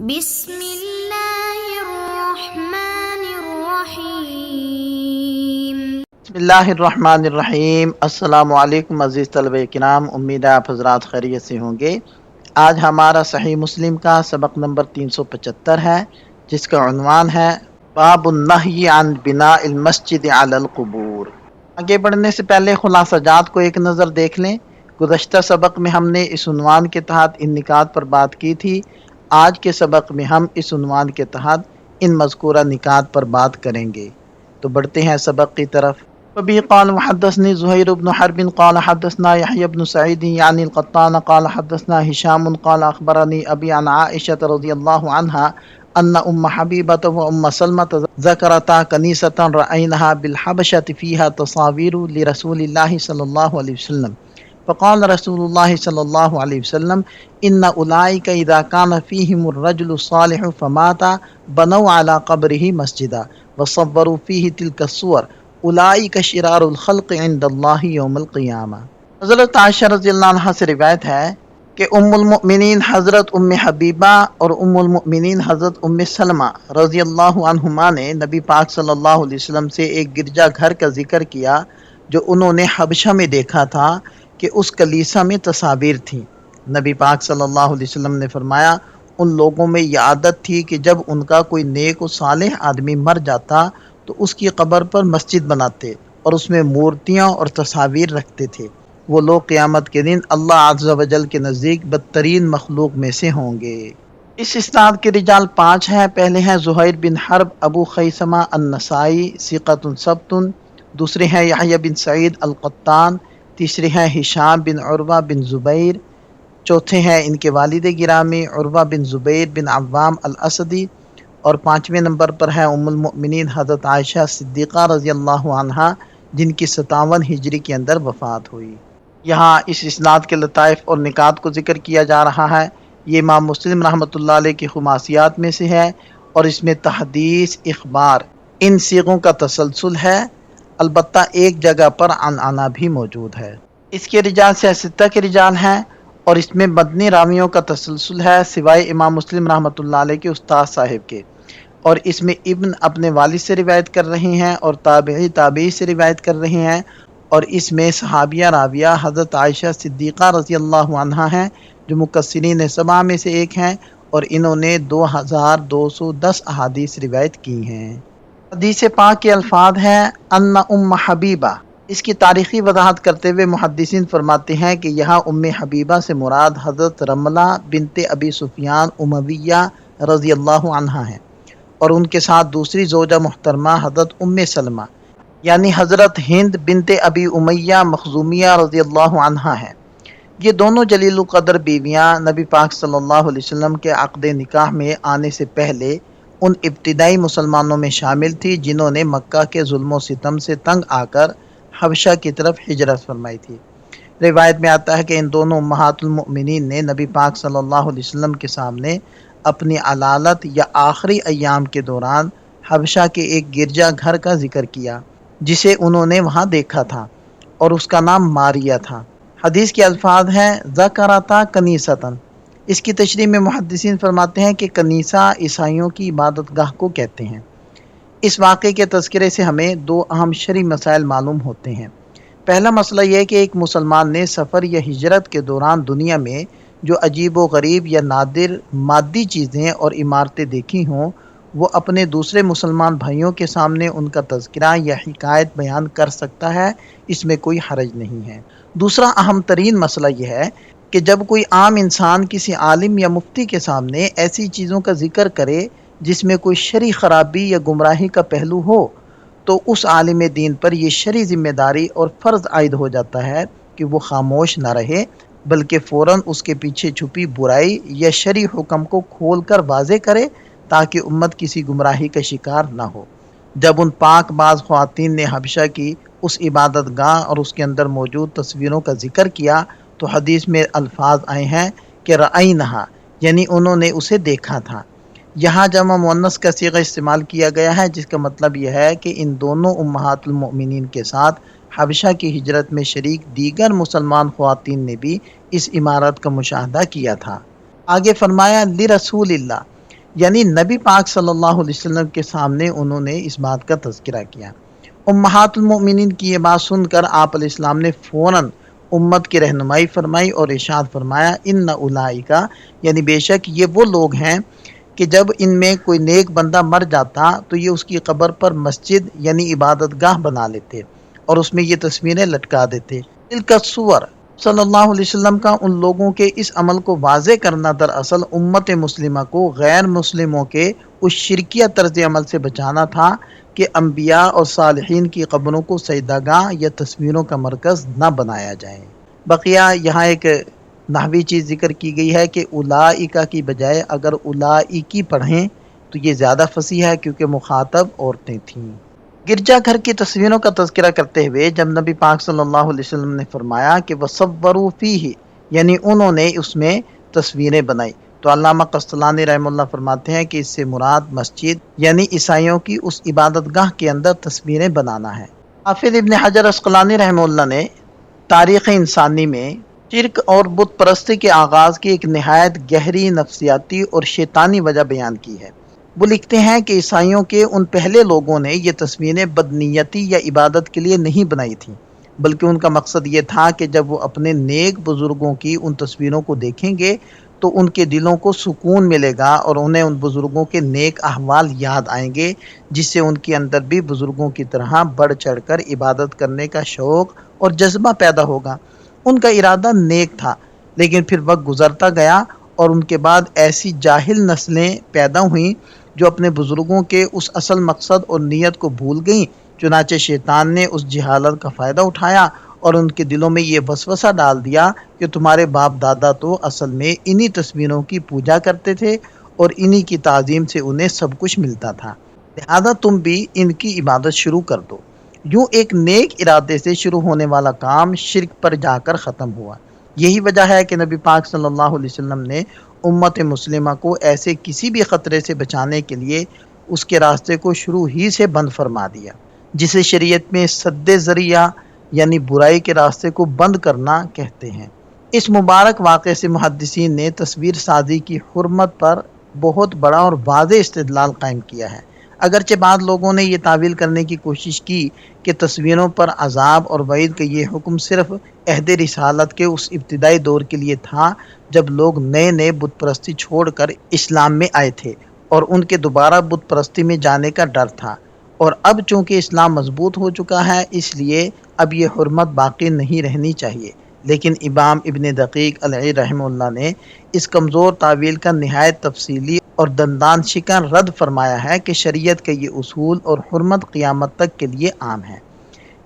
بسم اللہ الرحمن الرحیم۔ بسم اللہ الرحمن الرحیم۔ السلام علیکم عزیز طلبہ کرام، امید ہے آپ حضرات خیریت سے ہوں گے۔ آج ہمارا صحیح مسلم کا سبق نمبر 375 ہے، جس کا عنوان ہے باب النہی عن بناء المسجد علی القبور۔ آگے بڑھنے سے پہلے خلاصہ جات کو ایک نظر دیکھ لیں۔ گزشتہ سبق میں ہم نے اس عنوان کے تحت ان نکات پر بات کی تھی۔ آج کے سبق میں ہم اس عنوان کے تحت ان مذکورہ نکات پر بات کریں گے۔ تو بڑھتے ہیں سبق کی طرف۔ وبه قال وحدثني زهير بن حرب قال حدثنا يحيى بن سعيد يعني القطان قال حدثنا هشام قال أخبرني أبي عن عائشة رضي الله عنها أن أم حبيبة وأم سلمة ذكرتا كنيسة رأيناها بالحبشة فيها تصاوير لرسول الله صلى الله عليه وسلم، فقال رسول الله صلى الله عليه وسلم إن أولئك إذا كان فيهم الرجل الصالح فمات بنوا على قبره مسجدا وصوروا فيه تلك الصور اولئک شرار الخلق عند اللہ یوم القیامہ۔ حضرت عائشہ رضی اللہ عنہ سے روایت ہے کہ ام المؤمنین حضرت ام حبیبہ اور ام المؤمنین حضرت ام سلمہ رضی اللہ عنہما نے نبی پاک صلی اللہ علیہ وسلم سے ایک گرجا گھر کا ذکر کیا جو انہوں نے حبشہ میں دیکھا تھا کہ اس کلیسا میں تصاویر تھیں۔ نبی پاک صلی اللہ علیہ وسلم نے فرمایا ان لوگوں میں یہ عادت تھی کہ جب ان کا کوئی نیک و صالح آدمی مر جاتا تو اس کی قبر پر مسجد بناتے اور اس میں مورتیاں اور تصاویر رکھتے تھے۔ وہ لوگ قیامت کے دن اللہ عز و جل کے نزدیک بدترین مخلوق میں سے ہوں گے۔ اس اسناد کے رجال 5 ہیں۔ پہلے ہیں زہیر بن حرب ابو خیثمہ النسائی ثقۃ ثبت، دوسرے ہیں یحییٰ بن سعید القطان، تیسرے ہیں ہشام بن عروہ بن زبیر، چوتھے ہیں ان کے والد گرامی عروہ بن زبیر بن عوام الاسدی، اور 5ویں نمبر پر ہے ام المؤمنین حضرت عائشہ صدیقہ رضی اللہ عنہا جن کی 57 ہجری کے اندر وفات ہوئی۔ یہاں اس اسناد کے لطائف اور نکات کو ذکر کیا جا رہا ہے۔ یہ امام مسلم رحمۃ اللہ علیہ کی خماسیات میں سے ہے اور اس میں تحدیث، اخبار ان صیغوں کا تسلسل ہے، البتہ ایک جگہ پر عنعنہ بھی موجود ہے۔ اس کے رجال ستہ کے رجال ہیں اور اس میں مدنی راویوں کا تسلسل ہے سوائے امام مسلم رحمۃ اللہ علیہ کے استاد صاحب کے، اور اس میں ابن اپنے والد سے روایت کر رہے ہیں اور تابعی سے روایت کر رہے ہیں، اور اس میں صحابیہ راویہ حضرت عائشہ صدیقہ رضی اللہ عنہا ہیں جو مکثرین سبع میں سے ایک ہیں، اور انہوں نے 2210 احادیث روایت کی ہیں۔ حدیث پاک کے الفاظ ہیں ان ام حبیبہ۔ اس کی تاریخی وضاحت کرتے ہوئے محدثین فرماتے ہیں کہ یہاں ام حبیبہ سے مراد حضرت رملہ بنت ابی سفیان امویہ رضی اللہ عنہا ہیں، اور ان کے ساتھ دوسری زوجہ محترمہ حضرت ام سلمہ یعنی حضرت ہند بنت ابی امیہ مخزومیہ رضی اللہ عنہا ہیں۔ یہ دونوں جلیل القدر بیویاں نبی پاک صلی اللہ علیہ وسلم کے عقد نکاح میں آنے سے پہلے ان ابتدائی مسلمانوں میں شامل تھی جنہوں نے مکہ کے ظلم و ستم سے تنگ آ کر حبشہ کی طرف ہجرت فرمائی تھی۔ روایت میں آتا ہے کہ ان دونوں امہات المؤمنین نے نبی پاک صلی اللہ علیہ وسلم کے سامنے اپنی علالت یا آخری ایام کے دوران حبشہ کے ایک گرجا گھر کا ذکر کیا جسے انہوں نے وہاں دیکھا تھا اور اس کا نام ماریہ تھا۔ حدیث کے الفاظ ہیں ذکرتا کنیستن۔ اس کی تشریح میں محدثین فرماتے ہیں کہ کنیسہ عیسائیوں کی عبادت گاہ کو کہتے ہیں۔ اس واقعے کے تذکرے سے ہمیں 2 اہم شرعی مسائل معلوم ہوتے ہیں۔ پہلا مسئلہ یہ ہے کہ ایک مسلمان نے سفر یا ہجرت کے دوران دنیا میں جو عجیب و غریب یا نادر مادی چیزیں اور عمارتیں دیکھی ہوں وہ اپنے دوسرے مسلمان بھائیوں کے سامنے ان کا تذکرہ یا حکایت بیان کر سکتا ہے، اس میں کوئی حرج نہیں ہے۔ دوسرا اہم ترین مسئلہ یہ ہے کہ جب کوئی عام انسان کسی عالم یا مفتی کے سامنے ایسی چیزوں کا ذکر کرے جس میں کوئی شرعی خرابی یا گمراہی کا پہلو ہو تو اس عالم دین پر یہ شرعی ذمہ داری اور فرض عائد ہو جاتا ہے کہ وہ خاموش نہ رہے بلکہ فوراً اس کے پیچھے چھپی برائی یا شرعی حکم کو کھول کر واضح کرے تاکہ امت کسی گمراہی کا شکار نہ ہو۔ جب ان پاک باز خواتین نے حبشہ کی اس عبادت گاہ اور اس کے اندر موجود تصویروں کا ذکر کیا تو حدیث میں الفاظ آئے ہیں کہ رأینہا یعنی انہوں نے اسے دیکھا تھا۔ یہاں جمع مؤنث کا صیغہ استعمال کیا گیا ہے جس کا مطلب یہ ہے کہ ان دونوں امہات المؤمنین کے ساتھ حبشہ کی ہجرت میں شریک دیگر مسلمان خواتین نے بھی اس عمارت کا مشاہدہ کیا تھا۔ آگے فرمایا لرسول اللہ، یعنی نبی پاک صلی اللہ علیہ وسلم کے سامنے انہوں نے اس بات کا تذکرہ کیا۔ امہات المؤمنین کی یہ بات سن کر آپ علیہ السلام نے فوراً امت کی رہنمائی فرمائی اور ارشاد فرمایا ان اولئک، یعنی بے شک یہ وہ لوگ ہیں کہ جب ان میں کوئی نیک بندہ مر جاتا تو یہ اس کی قبر پر مسجد یعنی عبادت گاہ بنا لیتے اور اس میں یہ تصویریں لٹکا دیتے۔ تلک الصور، صلی اللہ علیہ وسلم کا ان لوگوں کے اس عمل کو واضح کرنا دراصل امت مسلمہ کو غیر مسلموں کے اس شرکیہ طرز عمل سے بچانا تھا کہ انبیاء اور صالحین کی قبروں کو سجدہ گاہ یا تصویروں کا مرکز نہ بنایا جائے۔ بقیہ یہاں ایک نحوی چیز ذکر کی گئی ہے کہ اولائکا کی بجائے اگر اولائکی پڑھیں تو یہ زیادہ فصیح ہے کیونکہ مخاطب عورتیں تھیں۔ گرجا گھر کی تصویروں کا تذکرہ کرتے ہوئے جب نبی پاک صلی اللہ علیہ وسلم نے فرمایا کہ وصوروا فیہ، یعنی انہوں نے اس میں تصویریں بنائی، تو علامہ قسطلانی رحمہ اللہ فرماتے ہیں کہ اس سے مراد مسجد یعنی عیسائیوں کی اس عبادت گاہ کے اندر تصویریں بنانا ہے۔ حافظ ابن حجر عسقلانی رحمہ اللہ نے تاریخ انسانی میں شرک اور بت پرستی کے آغاز کی ایک نہایت گہری نفسیاتی اور شیطانی وجہ بیان کی ہے۔ وہ لکھتے ہیں کہ عیسائیوں کے ان پہلے لوگوں نے یہ تصویریں بدنیتی یا عبادت کے لیے نہیں بنائی تھیں، بلکہ ان کا مقصد یہ تھا کہ جب وہ اپنے نیک بزرگوں کی ان تصویروں کو دیکھیں گے تو ان کے دلوں کو سکون ملے گا اور انہیں ان بزرگوں کے نیک احوال یاد آئیں گے، جس سے ان کے اندر بھی بزرگوں کی طرح بڑھ چڑھ کر عبادت کرنے کا شوق اور جذبہ پیدا ہوگا۔ ان کا ارادہ نیک تھا، لیکن پھر وقت گزرتا گیا اور ان کے بعد ایسی جاہل نسلیں پیدا ہوئیں جو اپنے بزرگوں کے اس اصل مقصد اور نیت کو بھول گئیں۔ چنانچہ شیطان نے اس جہالت کا فائدہ اٹھایا اور ان کے دلوں میں یہ وسوسہ ڈال دیا کہ تمہارے باپ دادا تو اصل میں انہی تصویروں کی پوجا کرتے تھے اور انہی کی تعظیم سے انہیں سب کچھ ملتا تھا، لہذا تم بھی ان کی عبادت شروع کر دو۔ یوں ایک نیک ارادے سے شروع ہونے والا کام شرک پر جا کر ختم ہوا۔ یہی وجہ ہے کہ نبی پاک صلی اللہ علیہ وسلم نے امت مسلمہ کو ایسے کسی بھی خطرے سے بچانے کے لیے اس کے راستے کو شروع ہی سے بند فرما دیا، جسے شریعت میں سد ذریعہ یعنی برائی کے راستے کو بند کرنا کہتے ہیں۔ اس مبارک واقعے سے محدثین نے تصویر سازی کی حرمت پر بہت بڑا اور واضح استدلال قائم کیا ہے۔ اگرچہ بعض لوگوں نے یہ تعویل کرنے کی کوشش کی کہ تصویروں پر عذاب اور وعید کا یہ حکم صرف عہد رسالت کے اس ابتدائی دور کے لیے تھا جب لوگ نئے نئے بت پرستی چھوڑ کر اسلام میں آئے تھے اور ان کے دوبارہ بت پرستی میں جانے کا ڈر تھا، اور اب چونکہ اسلام مضبوط ہو چکا ہے اس لیے اب یہ حرمت باقی نہیں رہنی چاہیے۔ لیکن امام ابن دقیق العید رحمہ اللہ نے اس کمزور تعویل کا نہایت تفصیلی اور دندان شکن رد فرمایا ہے کہ شریعت کے یہ اصول اور حرمت قیامت تک کے لیے عام ہے۔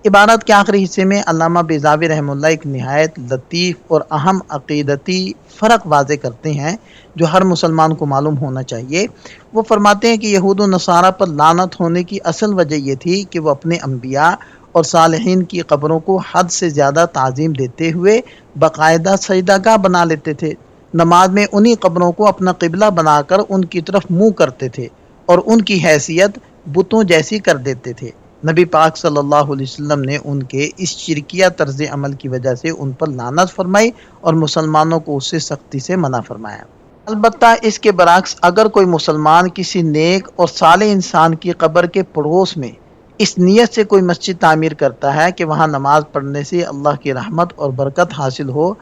عبارت کے آخری حصے میں علامہ بیضاوی رحمہ اللہ ایک نہایت لطیف اور اہم عقیدتی فرق واضح کرتے ہیں جو ہر مسلمان کو معلوم ہونا چاہیے۔ وہ فرماتے ہیں کہ یہود و نصارہ پر لعنت ہونے کی اصل وجہ یہ تھی کہ وہ اپنے انبیاء اور صالحین کی قبروں کو حد سے زیادہ تعظیم دیتے ہوئے باقاعدہ سجدہ گاہ بنا لیتے تھے۔ نماز میں انہی قبروں کو اپنا قبلہ بنا کر ان کی طرف منہ کرتے تھے اور ان کی حیثیت بتوں جیسی کر دیتے تھے۔ نبی پاک صلی اللہ علیہ وسلم نے ان کے اس شرکیہ طرز عمل کی وجہ سے ان پر لعنت فرمائی اور مسلمانوں کو اس سے سختی سے منع فرمایا۔ البتہ اس کے برعکس اگر کوئی مسلمان کسی نیک اور صالح انسان کی قبر کے پڑوس میں اس نیت سے کوئی مسجد تعمیر کرتا ہے کہ وہاں نماز پڑھنے سے اللہ کی رحمت اور برکت حاصل ہو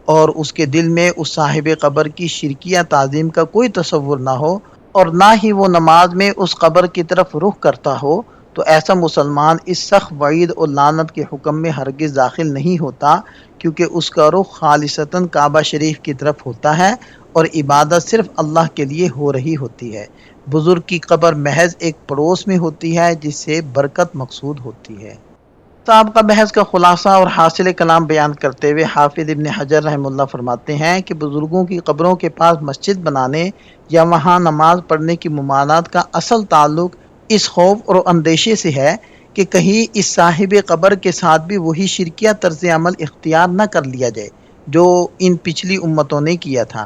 اور اس کے دل میں اس صاحب قبر کی شرکیہ تعظیم کا کوئی تصور نہ ہو اور نہ ہی وہ نماز میں اس قبر کی طرف رخ کرتا ہو، تو ایسا مسلمان اس سخت وعید اور لعنت کے حکم میں ہرگز داخل نہیں ہوتا، کیونکہ اس کا رخ خالصتاً کعبہ شریف کی طرف ہوتا ہے اور عبادت صرف اللہ کے لیے ہو رہی ہوتی ہے۔ بزرگ کی قبر محض ایک پڑوس میں ہوتی ہے جس سے برکت مقصود ہوتی ہے۔ سابقہ بحث کا خلاصہ اور حاصل کلام بیان کرتے ہوئے حافظ ابن حجر رحمہ اللہ فرماتے ہیں کہ بزرگوں کی قبروں کے پاس مسجد بنانے یا وہاں نماز پڑھنے کی ممانعت کا اصل تعلق اس خوف اور اندیشے سے ہے کہ کہیں اس صاحب قبر کے ساتھ بھی وہی شرکیہ طرز عمل اختیار نہ کر لیا جائے جو ان پچھلی امتوں نے کیا تھا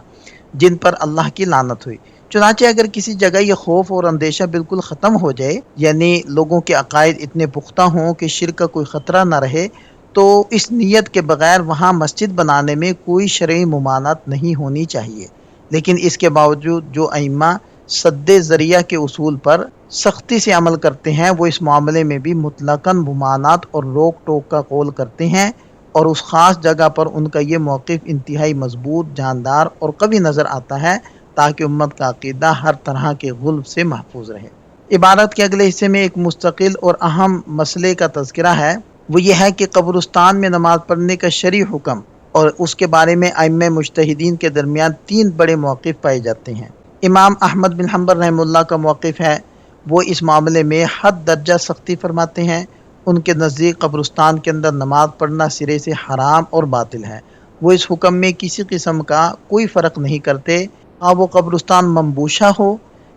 جن پر اللہ کی لعنت ہوئی۔ چنانچہ اگر کسی جگہ یہ خوف اور اندیشہ بالکل ختم ہو جائے، یعنی لوگوں کے عقائد اتنے پختہ ہوں کہ شرک کا کوئی خطرہ نہ رہے، تو اس نیت کے بغیر وہاں مسجد بنانے میں کوئی شرعی ممانعت نہیں ہونی چاہیے۔ لیکن اس کے باوجود جو ائمہ سد ذریعہ کے اصول پر سختی سے عمل کرتے ہیں، وہ اس معاملے میں بھی مطلقاً ممانعت اور روک ٹوک کا قول کرتے ہیں، اور اس خاص جگہ پر ان کا یہ موقف انتہائی مضبوط، جاندار اور قوی نظر آتا ہے تاکہ امت کا عقیدہ ہر طرح کے غلب سے محفوظ رہے۔ عبارت کے اگلے حصے میں ایک مستقل اور اہم مسئلے کا تذکرہ ہے، وہ یہ ہے کہ قبرستان میں نماز پڑھنے کا شرعی حکم اور اس کے بارے میں ائمہ مجتہدین کے درمیان 3 بڑے موقف پائے جاتے ہیں۔ امام احمد بن حنبل رحمہ اللہ کا موقف ہے، وہ اس معاملے میں حد درجہ سختی فرماتے ہیں۔ ان کے نزدیک قبرستان کے اندر نماز پڑھنا سرے سے حرام اور باطل ہے۔ وہ اس حکم میں کسی قسم کا کوئی فرق نہیں کرتے، وہ قبرستان منبوشہ ہو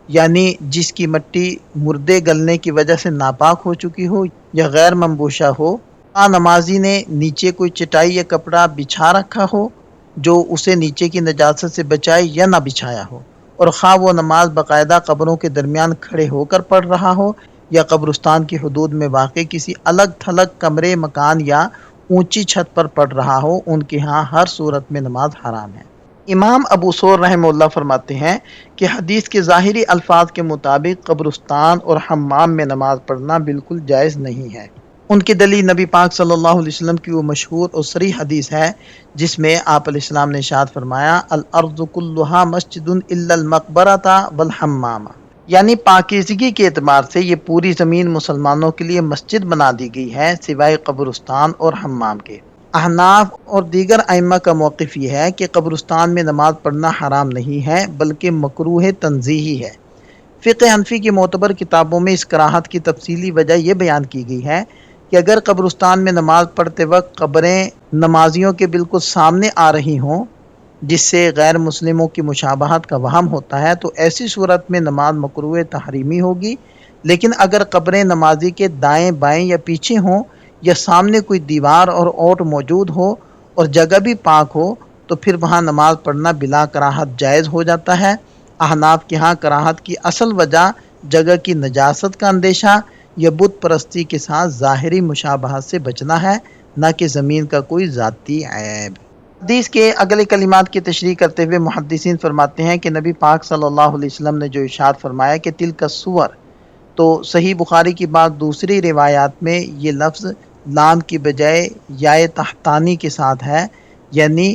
یعنی جس کی مٹی مردے گلنے کی وجہ سے ناپاک ہو چکی ہو، یا غیر منبوشہ ہو، نمازی نے نیچے کوئی چٹائی یا کپڑا بچھا رکھا ہو جو اسے نیچے کی نجاست سے بچائے یا نہ بچھایا ہو، اور خواہ وہ نماز باقاعدہ قبروں کے درمیان کھڑے ہو کر پڑھ رہا ہو یا قبرستان کی حدود میں واقع کسی الگ تھلگ کمرے، مکان یا اونچی چھت پر پڑھ رہا ہو، ان کے ہاں ہر صورت میں نماز حرام ہے۔ امام ابو ثور رحمہ اللہ فرماتے ہیں کہ حدیث کے ظاہری الفاظ کے مطابق قبرستان اور حمام میں نماز پڑھنا بالکل جائز نہیں ہے۔ ان کی دلیل نبی پاک صلی اللہ علیہ وسلم کی وہ مشہور اور صریح حدیث ہے جس میں آپ علیہ السلام نے ارشاد فرمایا، الارض کلھا مسجد الا المقبرۃ والحمام، یعنی پاکیزگی کے اعتبار سے یہ پوری زمین مسلمانوں کے لیے مسجد بنا دی گئی ہے سوائے قبرستان اور حمام کے۔ احناف اور دیگر ائمہ کا موقف یہ ہے کہ قبرستان میں نماز پڑھنا حرام نہیں ہے بلکہ مکروہ تنزیہی ہے۔ فقہ حنفی کی معتبر کتابوں میں اس کراہت کی تفصیلی وجہ یہ بیان کی گئی ہے کہ اگر قبرستان میں نماز پڑھتے وقت قبریں نمازیوں کے بالکل سامنے آ رہی ہوں جس سے غیر مسلموں کی مشابہت کا وہم ہوتا ہے تو ایسی صورت میں نماز مکروہ تحریمی ہوگی، لیکن اگر قبریں نمازی کے دائیں بائیں یا پیچھے ہوں یا سامنے کوئی دیوار اور اوٹ موجود ہو اور جگہ بھی پاک ہو تو پھر وہاں نماز پڑھنا بلا کراہت جائز ہو جاتا ہے۔ احناف کے ہاں کراہت کی اصل وجہ جگہ کی نجاست کا اندیشہ یا بت پرستی کے ساتھ ظاہری مشابہت سے بچنا ہے، نہ کہ زمین کا کوئی ذاتی عیب۔ حدیث کے اگلے کلمات کی تشریح کرتے ہوئے محدثین فرماتے ہیں کہ نبی پاک صلی اللہ علیہ وسلم نے جو ارشاد فرمایا کہ تلک الصور، تو صحیح بخاری کی بعض دوسری روایات میں یہ لفظ لام کی بجائے یائے تحتانی کے ساتھ ہے، یعنی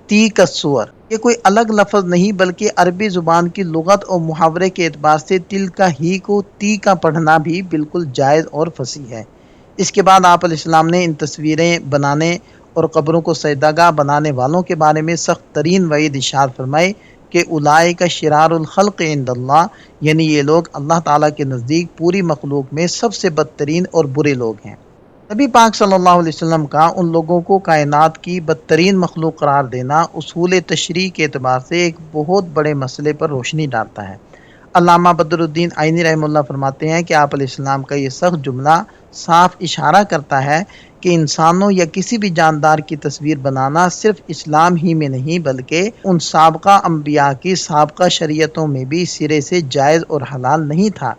تیک الصور۔ یہ کوئی الگ لفظ نہیں بلکہ عربی زبان کی لغت اور محاورے کے اعتبار سے تل کا ہی کو تی کا پڑھنا بھی بالکل جائز اور فصیح ہے۔ اس کے بعد آپ علیہ السلام نے ان تصویریں بنانے اور قبروں کو سجدہ گاہ بنانے والوں کے بارے میں سخت ترین وعید ارشاد فرمائی کہ اولئک شرار الخلق عند اللہ، یعنی یہ لوگ اللہ تعالیٰ کے نزدیک پوری مخلوق میں سب سے بدترین اور برے لوگ ہیں۔ نبی پاک صلی اللہ علیہ وسلم کا ان لوگوں کو کائنات کی بدترین مخلوق قرار دینا اصول تشریع کے اعتبار سے ایک بہت بڑے مسئلے پر روشنی ڈالتا ہے۔ علامہ بدر الدین عینی رحمہ اللہ فرماتے ہیں کہ آپ علیہ السلام کا یہ سخت جملہ صاف اشارہ کرتا ہے کہ انسانوں یا کسی بھی جاندار کی تصویر بنانا صرف اسلام ہی میں نہیں بلکہ ان سابقہ انبیاء کی سابقہ شریعتوں میں بھی سرے سے جائز اور حلال نہیں تھا،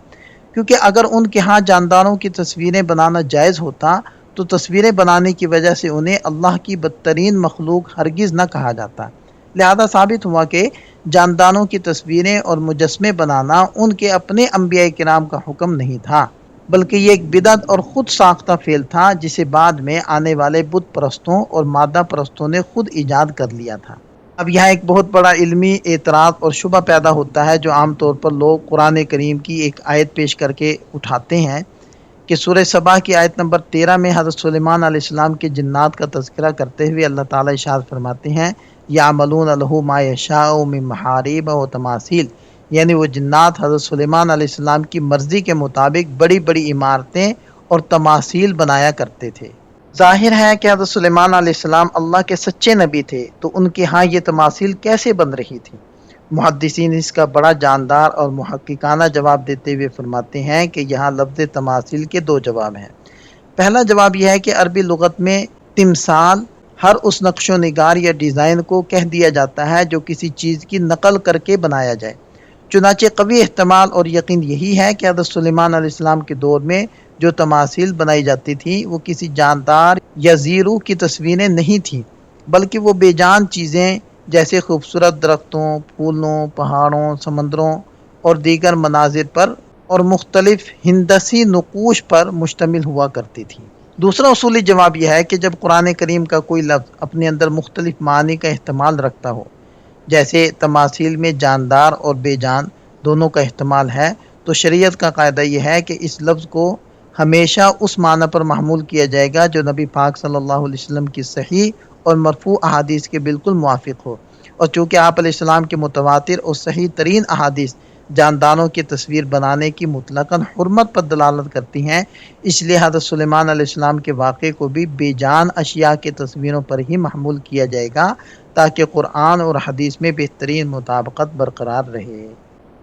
کیونکہ اگر ان کے ہاں جانداروں کی تصویریں بنانا جائز ہوتا تو تصویریں بنانے کی وجہ سے انہیں اللہ کی بدترین مخلوق ہرگز نہ کہا جاتا۔ لہذا ثابت ہوا کہ جانداروں کی تصویریں اور مجسمے بنانا ان کے اپنے انبیاء کرام کا حکم نہیں تھا بلکہ یہ ایک بدعت اور خود ساختہ فعل تھا جسے بعد میں آنے والے بت پرستوں اور مادہ پرستوں نے خود ایجاد کر لیا تھا۔ اب یہاں ایک بہت بڑا علمی اعتراض اور شبہ پیدا ہوتا ہے جو عام طور پر لوگ قرآن کریم کی ایک آیت پیش کر کے اٹھاتے ہیں کہ سورہ سبا کی آیت نمبر 13 میں حضرت سلیمان علیہ السلام کے جنات کا تذکرہ کرتے ہوئے اللہ تعالیٰ ارشاد فرماتے ہیں یعملون لہ ما یشاء من محاریب و تماثیل، یعنی وہ جنات حضرت سلیمان علیہ السلام کی مرضی کے مطابق بڑی بڑی عمارتیں اور تماثیل بنایا کرتے تھے۔ ظاہر ہے کہ حضرت سلیمان علیہ السلام اللہ کے سچے نبی تھے، تو ان کے ہاں یہ تماثیل کیسے بن رہی تھی؟ محدثین اس کا بڑا جاندار اور محققانہ جواب دیتے ہوئے فرماتے ہیں کہ یہاں لفظ تماثیل کے 2 جواب ہیں۔ پہلا جواب یہ ہے کہ عربی لغت میں تمثال ہر اس نقش و نگار یا ڈیزائن کو کہہ دیا جاتا ہے جو کسی چیز کی نقل کر کے بنایا جائے۔ چنانچہ قوی احتمال اور یقین یہی ہے کہ حضرت سلیمان علیہ السلام کے دور میں جو تماثیل بنائی جاتی تھیں وہ کسی جاندار یا زیرو کی تصویریں نہیں تھیں بلکہ وہ بے جان چیزیں جیسے خوبصورت درختوں، پھولوں، پہاڑوں، سمندروں اور دیگر مناظر پر اور مختلف ہندسی نقوش پر مشتمل ہوا کرتی تھی۔ دوسرا اصولی جواب یہ ہے کہ جب قرآن کریم کا کوئی لفظ اپنے اندر مختلف معنی کا احتمال رکھتا ہو، جیسے تماثیل میں جاندار اور بے جان دونوں کا احتمال ہے، تو شریعت کا قاعدہ یہ ہے کہ اس لفظ کو ہمیشہ اس معنی پر محمول کیا جائے گا جو نبی پاک صلی اللہ علیہ وسلم کی صحیح اور مرفوع احادیث کے بالکل موافق ہو۔ اور چونکہ آپ علیہ السلام کے متواتر اور صحیح ترین احادیث جانداروں کی تصویر بنانے کی مطلقاً حرمت پر دلالت کرتی ہیں، اس لیے حضرت سلیمان علیہ السلام کے واقعے کو بھی بے جان اشیاء کی تصویروں پر ہی محمول کیا جائے گا تاکہ قرآن اور حدیث میں بہترین مطابقت برقرار رہے۔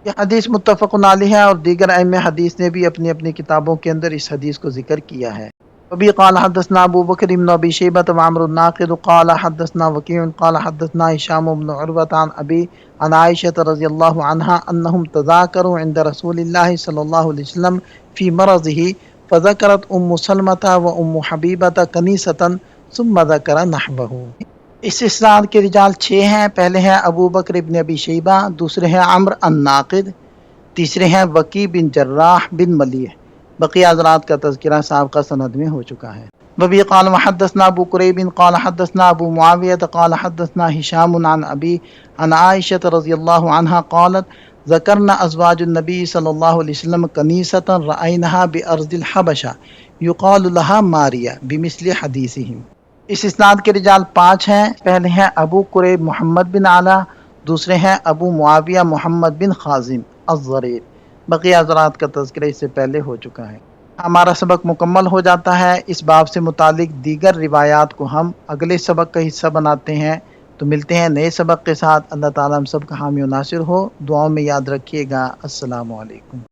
یہ حدیث متفق علیہ ہے اور دیگر ائمہ حدیث نے بھی اپنی اپنی کتابوں کے اندر اس حدیث کو ذکر کیا ہے۔ وبی قال حدثنا ابو بکر بن ابی شیبۃ وعمر الناقد قال حدثنا وکیع قال حدثنا هشام بن عروۃ عن ابی عن عائشة رضی اللہ عنہا انہم تذاکروا عند رسول اللہ صلی اللہ علیہ وسلم فی مرضه فذکرت ام سلمة وام حبیبة کنیسة ثم ذکر نحوه۔ اس اسناد کے رجال 6 ہیں۔ پہلے ہیں ابو بکر ابن ابی شیبہ، دوسرے ہیں عمرو الناقد، تیسرے ہیں وکیع بن جراح بن ملیح۔ بقیہ حضرات کا تذکرہ سابقہ سند میں ہو چکا ہے۔ وبی قال وحدثنا ابو قریب قال حدثنا ابو معاویہ قال حدثنا ہشام عن ابی عن عائشة رضی اللہ عنہا قالت ذکرنا ازواج النبی صلی اللہ علیہ وسلم کنیسة رأینها بأرض الحبشہ یقال لها ماریہ بمثل حدیثہم۔ اس اسناد کے رجال 5 ہیں۔ پہلے ہیں ابو قریب محمد بن علا، دوسرے ہیں ابو معاویہ محمد بن خازم الضریر۔ بقیہ حضرات کا تذکرہ اس سے پہلے ہو چکا ہے۔ ہمارا سبق مکمل ہو جاتا ہے۔ اس باب سے متعلق دیگر روایات کو ہم اگلے سبق کا حصہ بناتے ہیں۔ تو ملتے ہیں نئے سبق کے ساتھ۔ اللہ تعالیٰ ہم سب کا حامی و ناصر ہو۔ دعاؤں میں یاد رکھیے گا۔ السلام علیکم۔